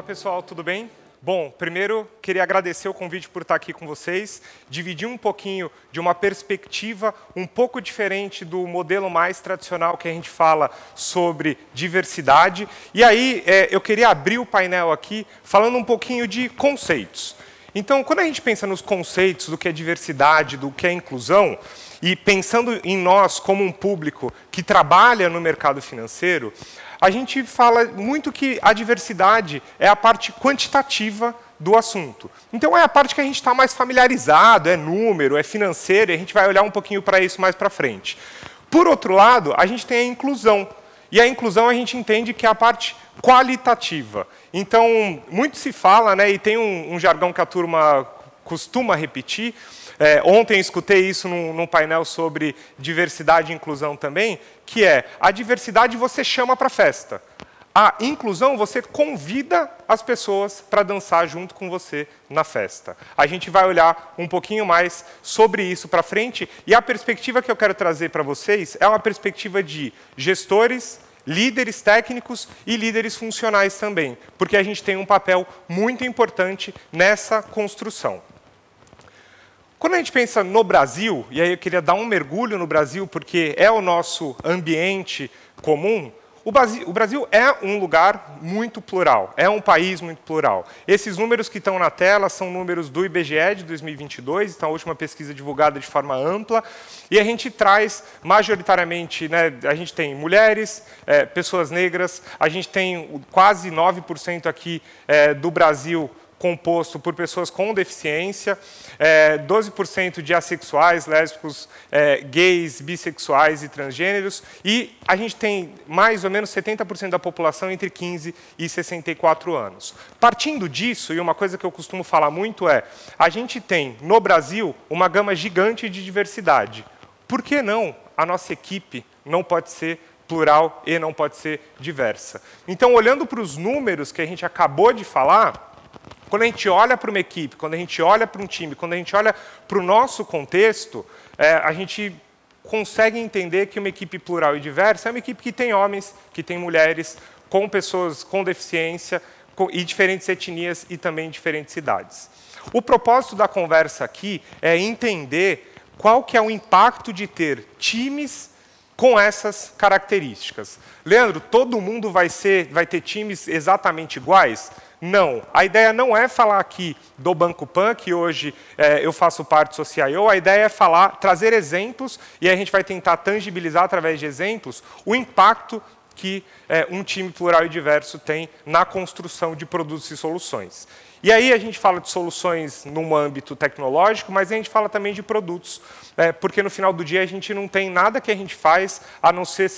pessoal, tudo bem? Bom, primeiro, queria agradecer o convite por estar aqui com vocês, dividir um pouquinho de uma perspectiva um pouco diferente do modelo mais tradicional que a gente fala sobre diversidade. E aí, eu queria abrir o painel aqui falando um pouquinho de conceitos. Então, quando a gente pensa nos conceitos do que é diversidade, do que é inclusão, e pensando em nós como um público que trabalha no mercado financeiro, a gente fala muito que a diversidade é a parte quantitativa do assunto. Então, é a parte que a gente está mais familiarizado, é número, é financeiro, e a gente vai olhar um pouquinho para isso mais para frente. Por outro lado, a gente tem a inclusão. E a inclusão a gente entende que é a parte qualitativa. Então, muito se fala, né, e tem um jargão que a turma costuma repetir. Ontem escutei isso num painel sobre diversidade e inclusão também, que é a diversidade você chama para a festa. A inclusão você convida as pessoas para dançar junto com você na festa. A gente vai olhar um pouquinho mais sobre isso para frente, e a perspectiva que eu quero trazer para vocês é uma perspectiva de gestores, líderes técnicos e líderes funcionais também, porque a gente tem um papel muito importante nessa construção. Quando a gente pensa no Brasil, e aí eu queria dar um mergulho no Brasil, porque é o nosso ambiente comum, o Brasil é um lugar muito plural, é um país muito plural. Esses números que estão na tela são números do IBGE de 2022, então a última pesquisa divulgada de forma ampla, e a gente traz majoritariamente, né, a gente tem mulheres, pessoas negras, a gente tem quase 9% aqui do Brasil composto por pessoas com deficiência, 12% de assexuais, lésbicos, gays, bissexuais e transgêneros, e a gente tem mais ou menos 70% da população entre 15 e 64 anos. Partindo disso, e uma coisa que eu costumo falar muito é, a gente tem, no Brasil, uma gama gigante de diversidade. Por que não a nossa equipe não pode ser plural e não pode ser diversa? Então, olhando para os números que a gente acabou de falar, quando a gente olha para uma equipe, quando a gente olha para um time, quando a gente olha para o nosso contexto, a gente consegue entender que uma equipe plural e diversa é uma equipe que tem homens, que tem mulheres, com pessoas com deficiência, e diferentes etnias e também diferentes idades. O propósito da conversa aqui é entender qual que é o impacto de ter times com essas características. Leandro, todo mundo vai ter times exatamente iguais? Não. A ideia não é falar aqui do Banco Pan, que hoje eu faço parte do CIO, a ideia é trazer exemplos, e a gente vai tentar tangibilizar através de exemplos o impacto que um time plural e diverso tem na construção de produtos e soluções. E aí a gente fala de soluções num âmbito tecnológico, mas a gente fala também de produtos, porque no final do dia a gente não tem nada que a gente faz a não ser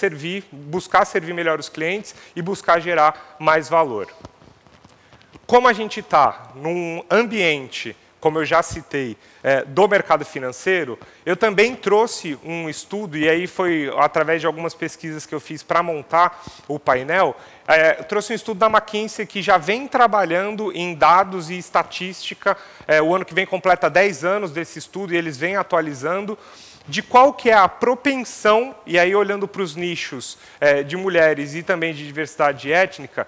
buscar servir melhor os clientes e buscar gerar mais valor. Como a gente está num ambiente, como eu já citei, do mercado financeiro, eu também trouxe um estudo, e aí foi através de algumas pesquisas que eu fiz para montar o painel, eu trouxe um estudo da McKinsey que já vem trabalhando em dados e estatística, o ano que vem completa 10 anos desse estudo, e eles vêm atualizando, de qual que é a propensão, e aí olhando para os nichos de mulheres e também de diversidade étnica,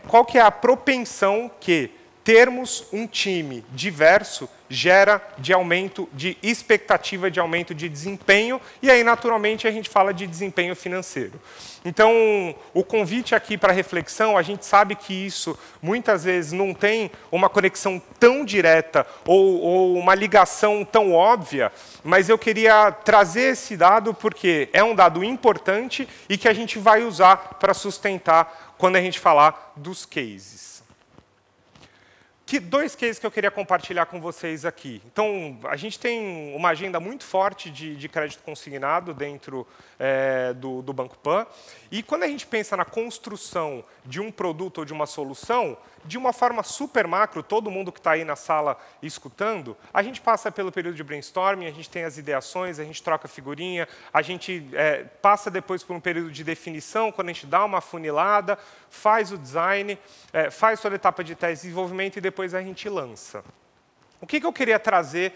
qual que é a propensão que termos um time diverso gera de aumento de expectativa, de aumento de desempenho, e aí, naturalmente, a gente fala de desempenho financeiro. Então, o convite aqui para reflexão, a gente sabe que isso, muitas vezes, não tem uma conexão tão direta ou uma ligação tão óbvia, mas eu queria trazer esse dado porque é um dado importante e que a gente vai usar para sustentar quando a gente falar dos cases. Dois cases que eu queria compartilhar com vocês aqui. Então, a gente tem uma agenda muito forte de crédito consignado dentro do Banco Pan. E quando a gente pensa na construção de um produto ou de uma solução, de uma forma super macro, todo mundo que está aí na sala escutando, a gente passa pelo período de brainstorming, a gente tem as ideações, a gente troca figurinha, a gente passa depois por um período de definição, quando a gente dá uma afunilada, faz o design, faz toda a etapa de teste e desenvolvimento e depois a gente lança. O que eu queria trazer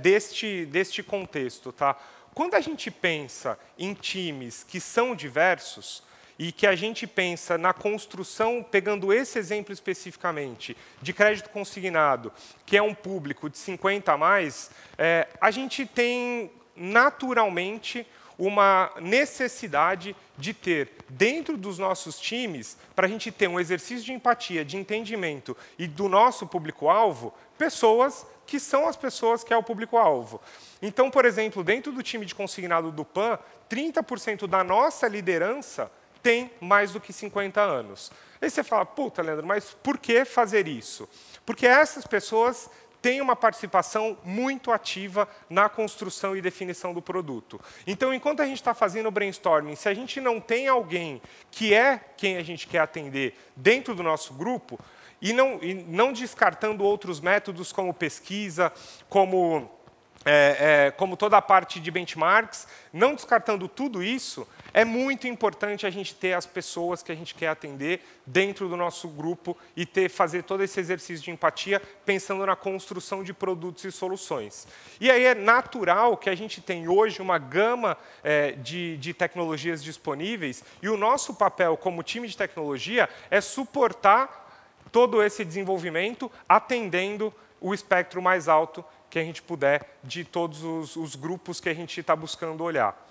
deste contexto? Tá? Quando a gente pensa em times que são diversos, e que a gente pensa na construção, pegando esse exemplo especificamente, de crédito consignado, que é um público de 50 a mais, a gente tem naturalmente uma necessidade de ter, dentro dos nossos times, para a gente ter um exercício de empatia, de entendimento e do nosso público-alvo, pessoas que são as pessoas que é o público-alvo. Então, por exemplo, dentro do time de consignado do PAN, 30% da nossa liderança tem mais do que 50 anos. Aí você fala, puta, Leandro, mas por que fazer isso? Porque essas pessoas têm uma participação muito ativa na construção e definição do produto. Então, enquanto a gente está fazendo o brainstorming, se a gente não tem alguém que é quem a gente quer atender dentro do nosso grupo, e não descartando outros métodos como pesquisa, como toda a parte de benchmarks, não descartando tudo isso, é muito importante a gente ter as pessoas que a gente quer atender dentro do nosso grupo e fazer todo esse exercício de empatia pensando na construção de produtos e soluções. E aí é natural que a gente tem hoje uma gama de tecnologias disponíveis e o nosso papel como time de tecnologia é suportar todo esse desenvolvimento atendendo o espectro mais alto que a gente puder de todos os grupos que a gente está buscando olhar.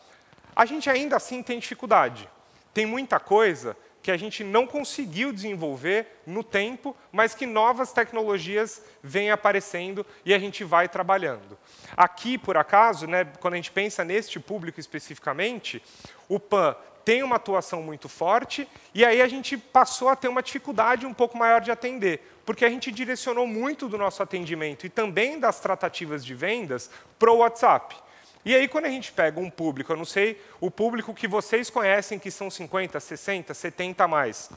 A gente ainda assim tem dificuldade. Tem muita coisa que a gente não conseguiu desenvolver no tempo, mas que novas tecnologias vêm aparecendo e a gente vai trabalhando. Aqui, por acaso, né, quando a gente pensa neste público especificamente, o PAN tem uma atuação muito forte, e aí a gente passou a ter uma dificuldade um pouco maior de atender, porque a gente direcionou muito do nosso atendimento e também das tratativas de vendas para o WhatsApp. E aí, quando a gente pega um público, eu não sei o público que vocês conhecem, que são 50, 60, 70 a mais,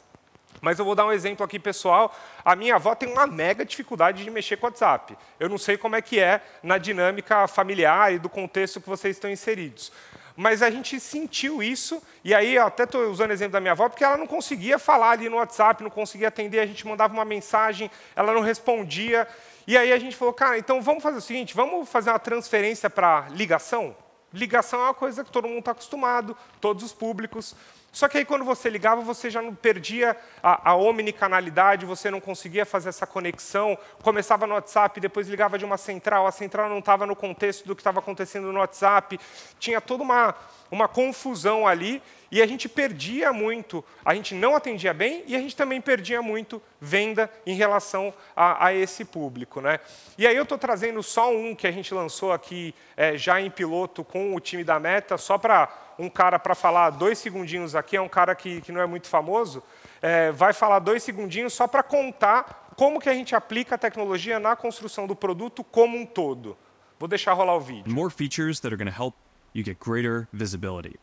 mas eu vou dar um exemplo aqui, pessoal. A minha avó tem uma mega dificuldade de mexer com o WhatsApp. Eu não sei como é que é na dinâmica familiar e do contexto que vocês estão inseridos. Mas a gente sentiu isso, e aí eu até estou usando o exemplo da minha avó, porque ela não conseguia falar ali no WhatsApp, não conseguia atender, a gente mandava uma mensagem, ela não respondia. E aí a gente falou, cara, então vamos fazer o seguinte, vamos fazer uma transferência para ligação? Ligação é uma coisa que todo mundo está acostumado, todos os públicos. Só que aí, quando você ligava, você já não perdia a omnicanalidade, você não conseguia fazer essa conexão. Começava no WhatsApp, depois ligava de uma central, a central não estava no contexto do que estava acontecendo no WhatsApp. Tinha toda uma confusão ali, e a gente perdia muito. A gente não atendia bem, e a gente também perdia muito venda em relação a esse público, né? E aí eu estou trazendo só um que a gente lançou aqui, já em piloto com o time da Meta, só para um cara para falar 2 segundinhos aqui, é um cara que não é muito famoso, vai falar 2 segundinhos só para contar como que a gente aplica a tecnologia na construção do produto como um todo. Vou deixar rolar o vídeo. More features that are going to help you get greater visibility.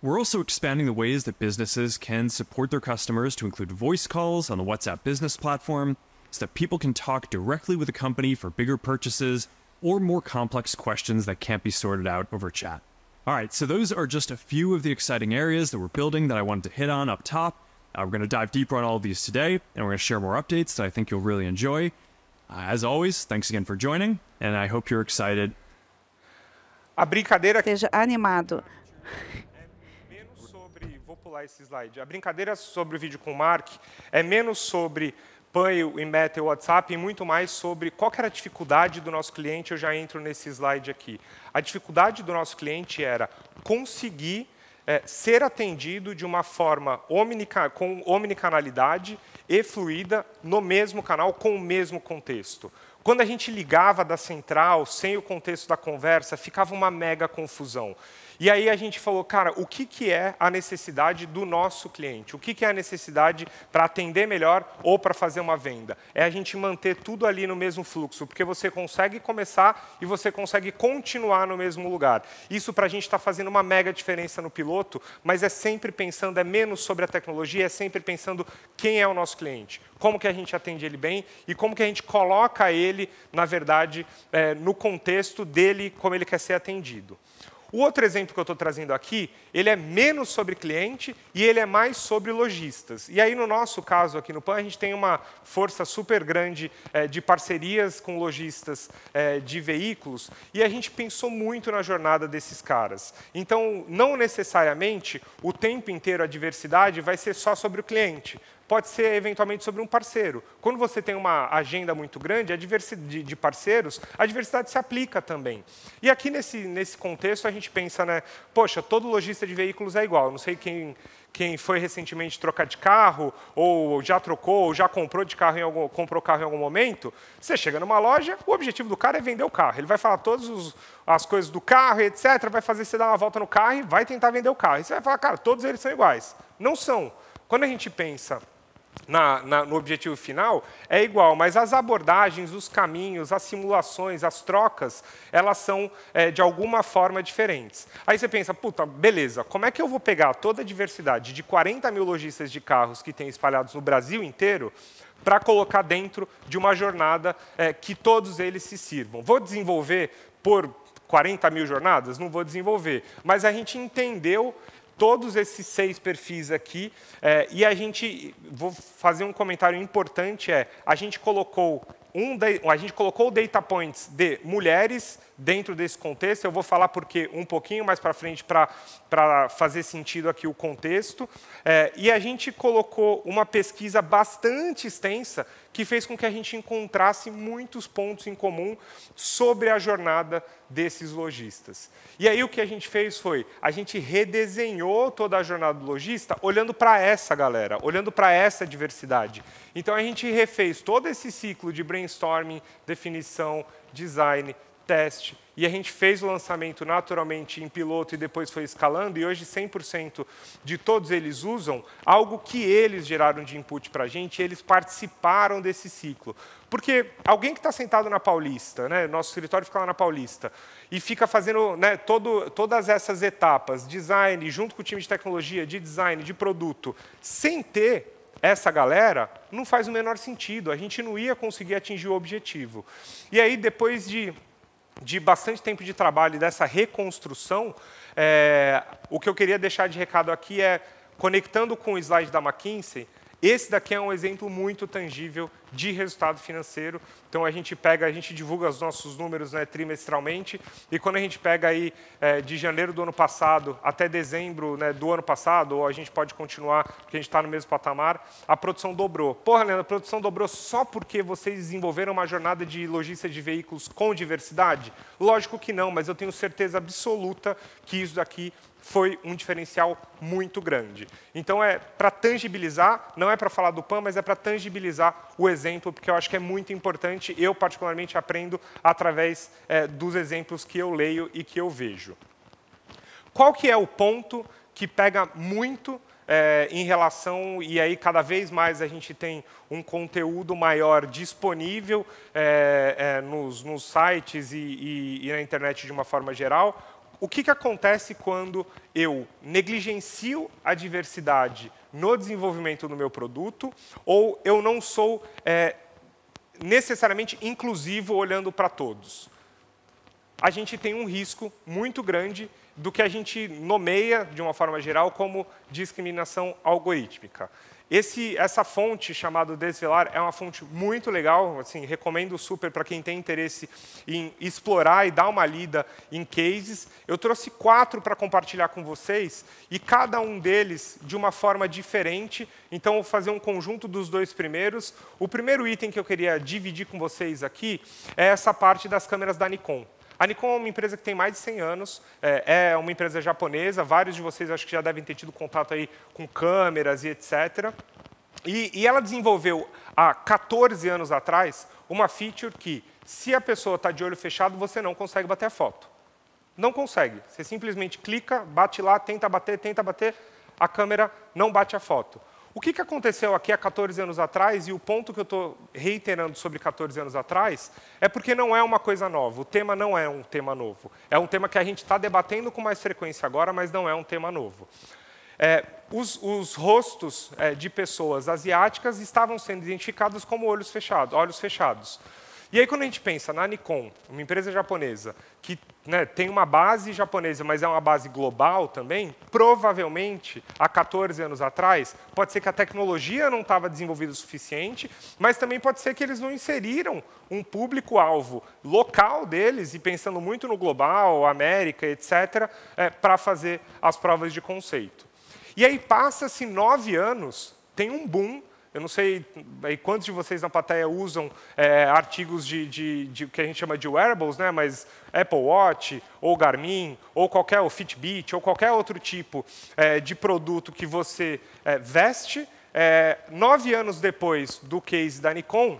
We're also expanding the ways that businesses can support their customers to include voice calls on the WhatsApp Business platform so that people can talk directly with the company for bigger purchases or more complex questions that can't be sorted out over chat. All right, so those are just a few of the exciting areas that we're building that I wanted to hit on up top. We're going to dive deeper on all of these today, and we're going to share more updates that I think you'll really enjoy. As always, thanks again for joining, and I hope you're excited. A brincadeira... Seja animado. Menos sobre... Vou pular esse slide. A brincadeira sobre o vídeo com o Mark é menos sobre PAN e Meta e WhatsApp, e muito mais sobre qual que era a dificuldade do nosso cliente. Eu já entro nesse slide aqui. A dificuldade do nosso cliente era conseguir ser atendido de uma forma com omnicanalidade e fluida no mesmo canal, com o mesmo contexto. Quando a gente ligava da central, sem o contexto da conversa, ficava uma mega confusão. E aí a gente falou, cara, o que é a necessidade do nosso cliente? O que é a necessidade para atender melhor ou para fazer uma venda? É a gente manter tudo ali no mesmo fluxo, porque você consegue começar e você consegue continuar no mesmo lugar. Isso para a gente está fazendo uma mega diferença no piloto, mas é sempre pensando, é menos sobre a tecnologia, é sempre pensando quem é o nosso cliente, como que a gente atende ele bem e como que a gente coloca ele, na verdade, no contexto dele, como ele quer ser atendido. O outro exemplo que eu estou trazendo aqui, ele é menos sobre cliente e ele é mais sobre lojistas. E aí, no nosso caso aqui no PAN, a gente tem uma força super grande de parcerias com lojistas de veículos e a gente pensou muito na jornada desses caras. Então, não necessariamente o tempo inteiro a diversidade vai ser só sobre o cliente. Pode ser, eventualmente, sobre um parceiro. Quando você tem uma agenda muito grande de parceiros, a diversidade se aplica também. E aqui, nesse contexto, a gente pensa, né, poxa, todo lojista de veículos é igual. Eu não sei quem foi recentemente trocar de carro, ou já trocou, ou já comprou comprou carro em algum momento. Você chega numa loja, o objetivo do cara é vender o carro. Ele vai falar todas as coisas do carro, etc., vai fazer você dar uma volta no carro e vai tentar vender o carro. E você vai falar, cara, todos eles são iguais. Não são. Quando a gente pensa no objetivo final, é igual, mas as abordagens, os caminhos, as simulações, as trocas, elas são, de alguma forma, diferentes. Aí você pensa, puta, beleza, como é que eu vou pegar toda a diversidade de 40 mil lojistas de carros que tem espalhados no Brasil inteiro para colocar dentro de uma jornada que todos eles se sirvam? Vou desenvolver por 40 mil jornadas? Não vou desenvolver, mas a gente entendeu todos esses 6 perfis aqui, e vou fazer um comentário importante, a gente colocou data points de mulheres dentro desse contexto. Eu vou falar porque um pouquinho mais para frente para fazer sentido aqui o contexto. E a gente colocou uma pesquisa bastante extensa que fez com que a gente encontrasse muitos pontos em comum sobre a jornada desses lojistas. E aí o que a gente fez foi, a gente redesenhou toda a jornada do lojista olhando para essa galera, olhando para essa diversidade. Então a gente refez todo esse ciclo de brainstorming, definição, design, teste, e a gente fez o lançamento naturalmente em piloto e depois foi escalando, e hoje 100% de todos eles usam algo que eles geraram de input para a gente, e eles participaram desse ciclo. Porque alguém que está sentado na Paulista, né, nosso escritório fica lá na Paulista, e fica fazendo, né, todas essas etapas, design, junto com o time de tecnologia, de design, de produto, sem ter essa galera, não faz o menor sentido, a gente não ia conseguir atingir o objetivo. E aí, depois de bastante tempo de trabalho e dessa reconstrução, o que eu queria deixar de recado aqui é, conectando com o slide da McKinsey, esse daqui é um exemplo muito tangível de resultado financeiro. Então, a gente divulga os nossos números, né, trimestralmente, e quando a gente pega aí de janeiro do ano passado até dezembro, né, do ano passado, ou a gente pode continuar, porque a gente está no mesmo patamar, a produção dobrou. Porra, Leandro, a produção dobrou só porque vocês desenvolveram uma jornada de logística de veículos com diversidade? Lógico que não, mas eu tenho certeza absoluta que isso daqui foi um diferencial muito grande. Então, é para tangibilizar, não é para falar do PAN, mas é para tangibilizar o exemplo, porque eu acho que é muito importante. Eu, particularmente, aprendo através dos exemplos que eu leio e que eu vejo. Qual que é o ponto que pega muito em relação, e aí cada vez mais a gente tem um conteúdo maior disponível nos sites e na internet de uma forma geral? O que acontece quando eu negligencio a diversidade no desenvolvimento do meu produto, ou eu não sou necessariamente inclusivo olhando para todos? A gente tem um risco muito grande do que a gente nomeia, de uma forma geral, como discriminação algorítmica. Essa fonte chamada Desvelar é uma fonte muito legal, assim, recomendo super para quem tem interesse em explorar e dar uma lida em cases. Eu trouxe 4 para compartilhar com vocês, e cada um deles de uma forma diferente. Então, eu vou fazer um conjunto dos 2 primeiros. O primeiro item que eu queria dividir com vocês aqui é essa parte das câmeras da Nikon. A Nikon é uma empresa que tem mais de 100 anos, é uma empresa japonesa, vários de vocês acho que já devem ter tido contato aí com câmeras e etc. E ela desenvolveu, há 14 anos atrás, uma feature que, se a pessoa está de olho fechado, você não consegue bater a foto. Não consegue. Você simplesmente clica, bate lá, tenta bater, a câmera não bate a foto. O que aconteceu aqui há 14 anos atrás, e o ponto que eu estou reiterando sobre 14 anos atrás, é porque não é uma coisa nova. O tema não é um tema novo. É um tema que a gente está debatendo com mais frequência agora, mas não é um tema novo. Os rostos de pessoas asiáticas estavam sendo identificados como olhos fechados. E aí, quando a gente pensa na Nikon, uma empresa japonesa, que tem uma base japonesa, mas é uma base global também, provavelmente, há 14 anos atrás, pode ser que a tecnologia não estava desenvolvida o suficiente, mas também pode ser que eles não inseriram um público-alvo local deles, e pensando muito no global, América, etc., para fazer as provas de conceito. E aí, passa-se 9 anos, tem um boom. Eu não sei quantos de vocês na plateia usam artigos de que a gente chama de wearables, né? Mas Apple Watch, ou Garmin, ou qualquer Fitbit, ou qualquer outro tipo de produto que você veste. 9 anos depois do case da Nikon,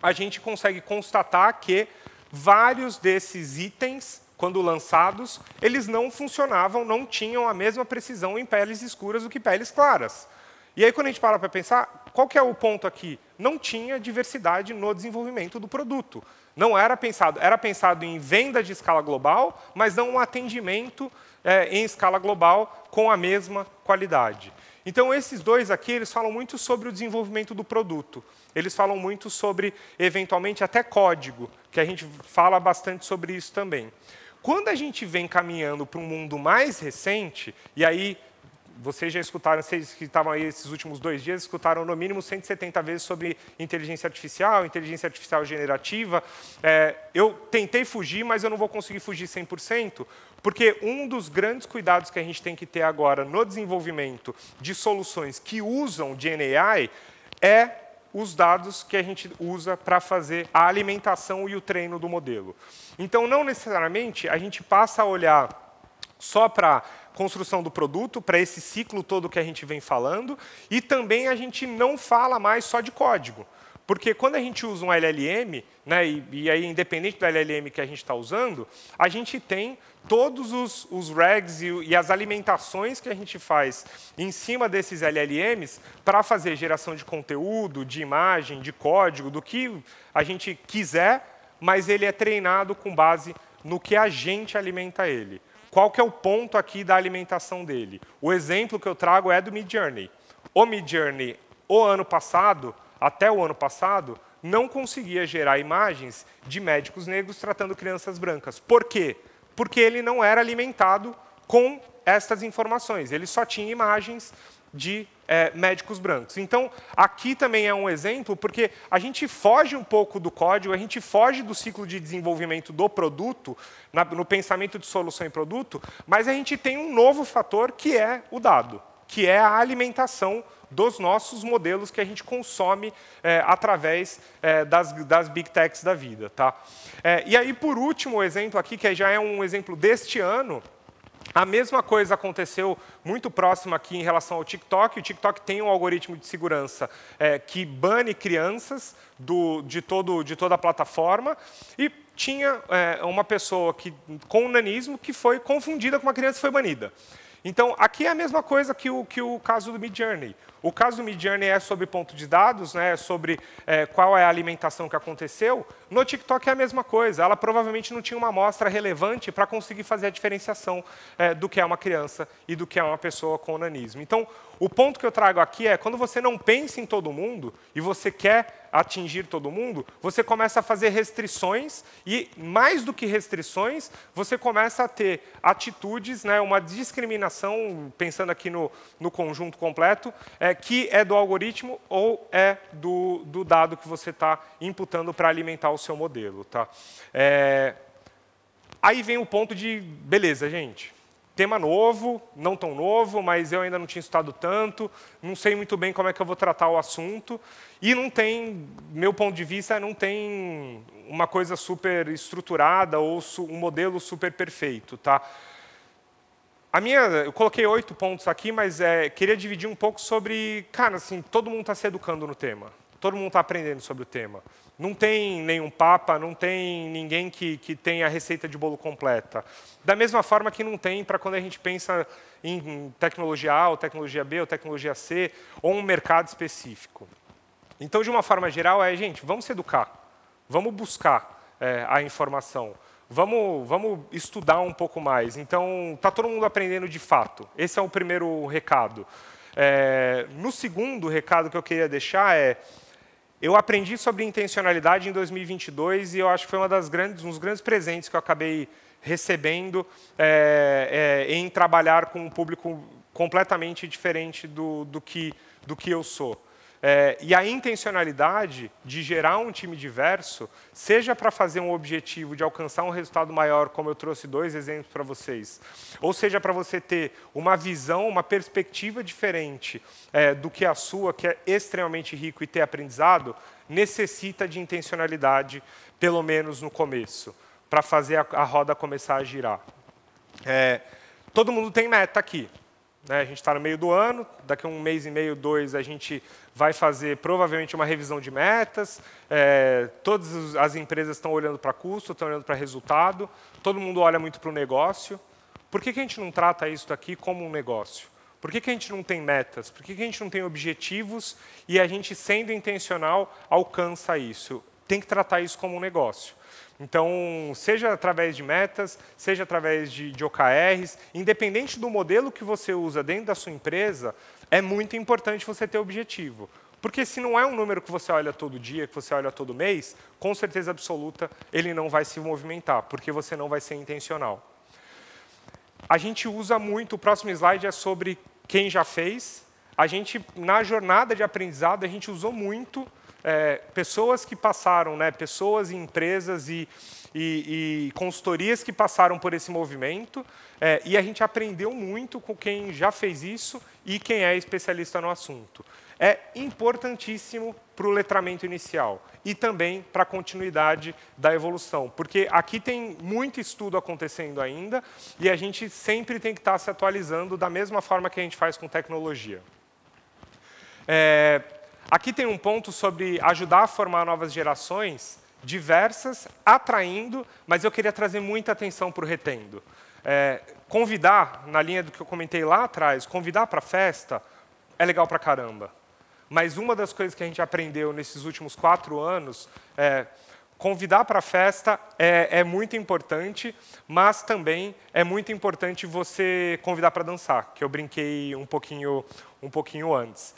a gente consegue constatar que vários desses itens, quando lançados, eles não funcionavam, não tinham a mesma precisão em peles escuras do que peles claras. E aí, quando a gente para pensar, qual que é o ponto aqui? Não tinha diversidade no desenvolvimento do produto. Não era pensado em venda de escala global, mas não um atendimento em escala global com a mesma qualidade. Então, esses dois aqui, eles falam muito sobre o desenvolvimento do produto. Eles falam muito sobre, eventualmente, até código, que a gente fala bastante sobre isso também. Quando a gente vem caminhando para um mundo mais recente, e aí vocês já escutaram, vocês que estavam aí esses últimos 2 dias, escutaram no mínimo 170 vezes sobre inteligência artificial generativa. Eu tentei fugir, mas eu não vou conseguir fugir 100%, porque um dos grandes cuidados que a gente tem que ter agora no desenvolvimento de soluções que usam GenAI é os dados que a gente usa para fazer a alimentação e o treino do modelo. Então, não necessariamente a gente passa a olhar só para construção do produto, para esse ciclo todo que a gente vem falando, e também a gente não fala mais só de código. Porque quando a gente usa um LLM, e aí independente do LLM que a gente está usando, a gente tem todos os regs e as alimentações que a gente faz em cima desses LLMs para fazer geração de conteúdo, de imagem, de código, do que a gente quiser, mas ele é treinado com base no que a gente alimenta ele. Qual que é o ponto aqui da alimentação dele? O exemplo que eu trago é do Midjourney. O Midjourney, até o ano passado, não conseguia gerar imagens de médicos negros tratando crianças brancas. Por quê? Porque ele não era alimentado com estas informações. Ele só tinha imagens de médicos brancos. Então, aqui também é um exemplo, porque a gente foge um pouco do código, a gente foge do ciclo de desenvolvimento do produto, no pensamento de solução em produto, mas a gente tem um novo fator, que é o dado, que é a alimentação dos nossos modelos que a gente consome através das big techs da vida. Tá? E aí, por último, o exemplo aqui, que já é um exemplo deste ano, a mesma coisa aconteceu muito próximo aqui em relação ao TikTok. O TikTok tem um algoritmo de segurança que bane crianças de toda a plataforma. E tinha uma pessoa com nanismo que foi confundida com uma criança e foi banida. Então, aqui é a mesma coisa que o caso do Midjourney. O caso do Midjourney é sobre ponto de dados, né, sobre qual é a alimentação que aconteceu. No TikTok é a mesma coisa. Ela provavelmente não tinha uma amostra relevante para conseguir fazer a diferenciação do que é uma criança e do que é uma pessoa com nanismo. Então, o ponto que eu trago aqui é, quando você não pensa em todo mundo e você quer atingir todo mundo, você começa a fazer restrições e, mais do que restrições, você começa a ter atitudes, uma discriminação, pensando aqui no conjunto completo, que é do algoritmo ou é do dado que você está imputando para alimentar o seu modelo. Tá? Aí vem o ponto de, beleza, gente, tema novo, não tão novo, mas eu ainda não tinha estudado tanto, não sei muito bem como é que eu vou tratar o assunto, e não tem, meu ponto de vista, não tem uma coisa super estruturada ou um modelo super perfeito. Tá? Eu coloquei 8 pontos aqui, mas queria dividir um pouco sobre, cara, assim, todo mundo está se educando no tema, todo mundo está aprendendo sobre o tema. Não tem nenhum papa, não tem ninguém que tenha a receita de bolo completa. Da mesma forma que não tem para quando a gente pensa em tecnologia A, ou tecnologia B, ou tecnologia C, ou um mercado específico. Então, de uma forma geral, gente, vamos se educar, vamos buscar a informação, vamos estudar um pouco mais. Então, está todo mundo aprendendo de fato. Esse é o primeiro recado. No segundo recado que eu queria deixar Eu aprendi sobre intencionalidade em 2022 e eu acho que foi um dos grandes presentes que eu acabei recebendo em trabalhar com um público completamente diferente do que eu sou. E a intencionalidade de gerar um time diverso, seja para fazer um objetivo de alcançar um resultado maior, como eu trouxe 2 exemplos para vocês, ou seja para você ter uma visão, uma perspectiva diferente do que a sua, que é extremamente rico e ter aprendizado, necessita de intencionalidade, pelo menos no começo, para fazer a roda começar a girar. Todo mundo tem meta aqui. A gente está no meio do ano, daqui a 1 mês e meio, 2, a gente vai fazer provavelmente uma revisão de metas, todas as empresas estão olhando para custo, estão olhando para resultado, todo mundo olha muito para o negócio. Por que a gente não trata isso daqui como um negócio? Por que a gente não tem metas? Por que a gente não tem objetivos e a gente, sendo intencional, alcança isso? Tem que tratar isso como um negócio. Então, seja através de metas, seja através de OKRs, independente do modelo que você usa dentro da sua empresa, é muito importante você ter objetivo. Porque se não é um número que você olha todo dia, que você olha todo mês, com certeza absoluta ele não vai se movimentar, porque você não vai ser intencional. A gente usa muito, o próximo slide é sobre quem já fez. A gente, na jornada de aprendizado, a gente usou muito pessoas que passaram, pessoas e empresas e consultorias que passaram por esse movimento, e a gente aprendeu muito com quem já fez isso e quem é especialista no assunto. É importantíssimo para o letramento inicial e também para a continuidade da evolução, porque aqui tem muito estudo acontecendo ainda e a gente sempre tem que estar se atualizando da mesma forma que a gente faz com tecnologia. Aqui tem um ponto sobre ajudar a formar novas gerações diversas, atraindo, mas eu queria trazer muita atenção para o retendo. Convidar, na linha do que eu comentei lá atrás, convidar para a festa é legal para caramba. Mas uma das coisas que a gente aprendeu nesses últimos 4 anos convidar para a festa é muito importante, mas também é muito importante você convidar para dançar, que eu brinquei um pouquinho antes.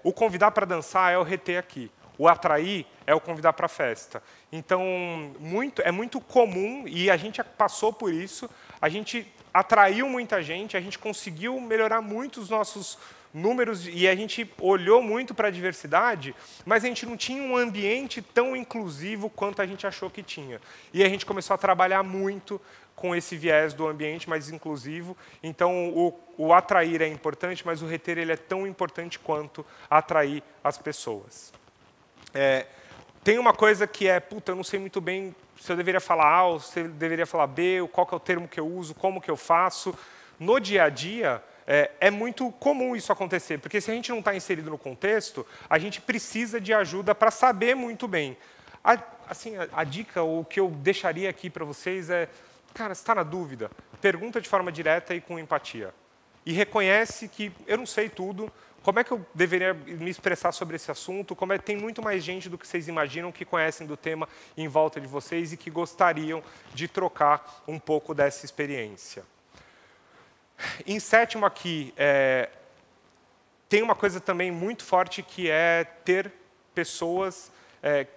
O convidar para dançar é o reter aqui. O atrair é o convidar para a festa. Então, é muito comum, e a gente passou por isso, a gente atraiu muita gente, a gente conseguiu melhorar muito os nossos números e a gente olhou muito para a diversidade, mas a gente não tinha um ambiente tão inclusivo quanto a gente achou que tinha. E a gente começou a trabalhar muito com esse viés do ambiente mais inclusivo. Então, o atrair é importante, mas o reter ele é tão importante quanto atrair as pessoas. Tem uma coisa que eu não sei muito bem se eu deveria falar A ou se eu deveria falar B, qual que é o termo que eu uso, como que eu faço. No dia a dia, é muito comum isso acontecer, porque se a gente não está inserido no contexto, a gente precisa de ajuda para saber muito bem. A dica, o que eu deixaria aqui para vocês é, cara, você está na dúvida? Pergunta de forma direta e com empatia. E reconhece que eu não sei tudo, como é que eu deveria me expressar sobre esse assunto, tem muito mais gente do que vocês imaginam que conhecem do tema em volta de vocês e que gostariam de trocar um pouco dessa experiência. Em sétimo aqui, tem uma coisa também muito forte que é ter pessoas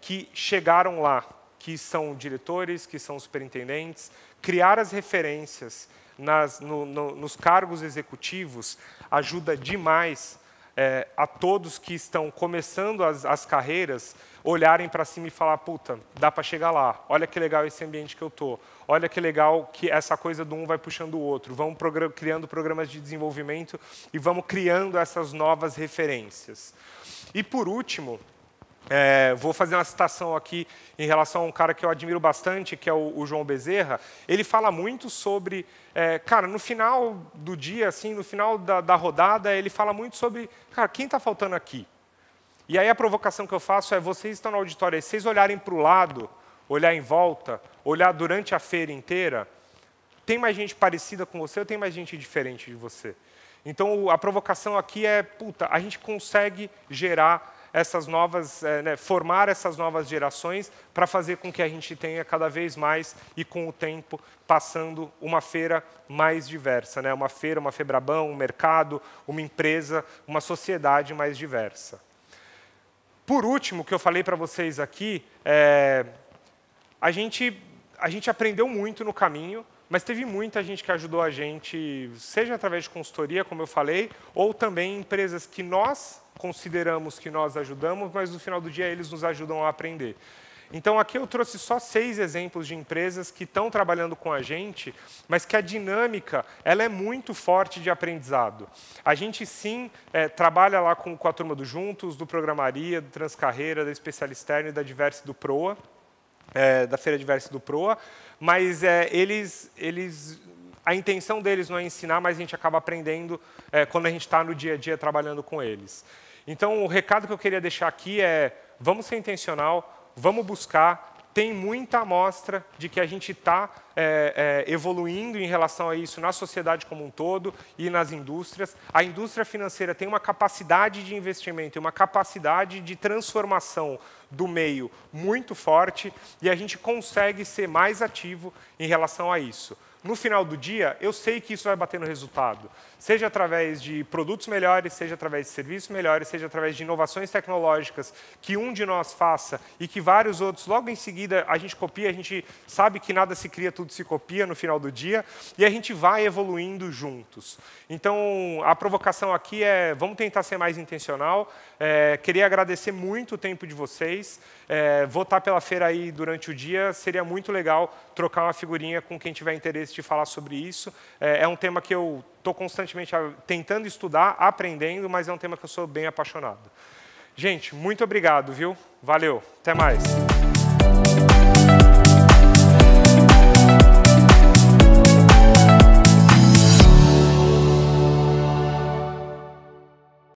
que chegaram lá, que são diretores, que são superintendentes, criar as referências nos cargos executivos ajuda demais a todos que estão começando as carreiras olharem para cima e falar, puta, dá para chegar lá, olha que legal esse ambiente que eu estou, olha que legal que essa coisa do um vai puxando o outro, vamos criando programas de desenvolvimento e vamos criando essas novas referências. E por último, vou fazer uma citação aqui em relação a um cara que eu admiro bastante, que é o João Bezerra. Ele fala muito sobre, cara, no final do dia, assim, no final da rodada, ele fala muito sobre, cara, quem está faltando aqui? E aí a provocação que eu faço é, vocês estão no auditório, se vocês olharem para o lado, olhar em volta, olhar durante a feira inteira, tem mais gente parecida com você ou tem mais gente diferente de você? Então, a provocação aqui é, puta, a gente consegue gerar essas novas, formar essas novas gerações para fazer com que a gente tenha cada vez mais e com o tempo passando uma feira mais diversa, uma feira, uma Febrabão, um mercado, uma empresa, uma sociedade mais diversa. Por último, o que eu falei para vocês aqui, a gente aprendeu muito no caminho, mas teve muita gente que ajudou a gente, seja através de consultoria, como eu falei, ou também empresas que nós consideramos que nós ajudamos, mas no final do dia eles nos ajudam a aprender. Então, aqui eu trouxe só 6 exemplos de empresas que estão trabalhando com a gente, mas que a dinâmica ela é muito forte de aprendizado. A gente, sim, trabalha lá com a turma do Juntos, do Programaria, do Transcarreira, da Especialista e da Diverse do Proa, da Feira Diverse do Proa, mas a intenção deles não é ensinar, mas a gente acaba aprendendo quando a gente está no dia a dia trabalhando com eles. Então, o recado que eu queria deixar aqui é: vamos ser intencional, vamos buscar. Tem muita amostra de que a gente está evoluindo em relação a isso na sociedade como um todo e nas indústrias. A indústria financeira tem uma capacidade de investimento e uma capacidade de transformação do meio muito forte e a gente consegue ser mais ativo em relação a isso. No final do dia, eu sei que isso vai bater no resultado, seja através de produtos melhores, seja através de serviços melhores, seja através de inovações tecnológicas que um de nós faça e que vários outros, logo em seguida, a gente copia, a gente sabe que nada se cria, tudo se copia no final do dia, e a gente vai evoluindo juntos. Então, a provocação aqui é: vamos tentar ser mais intencional. Queria agradecer muito o tempo de vocês. Vou estar pela feira aí durante o dia, seria muito legal trocar uma figurinha com quem tiver interesse de falar sobre isso. É um tema que eu estou constantemente tentando estudar, aprendendo, mas é um tema que eu sou bem apaixonado. Gente, muito obrigado, viu? Valeu, até mais.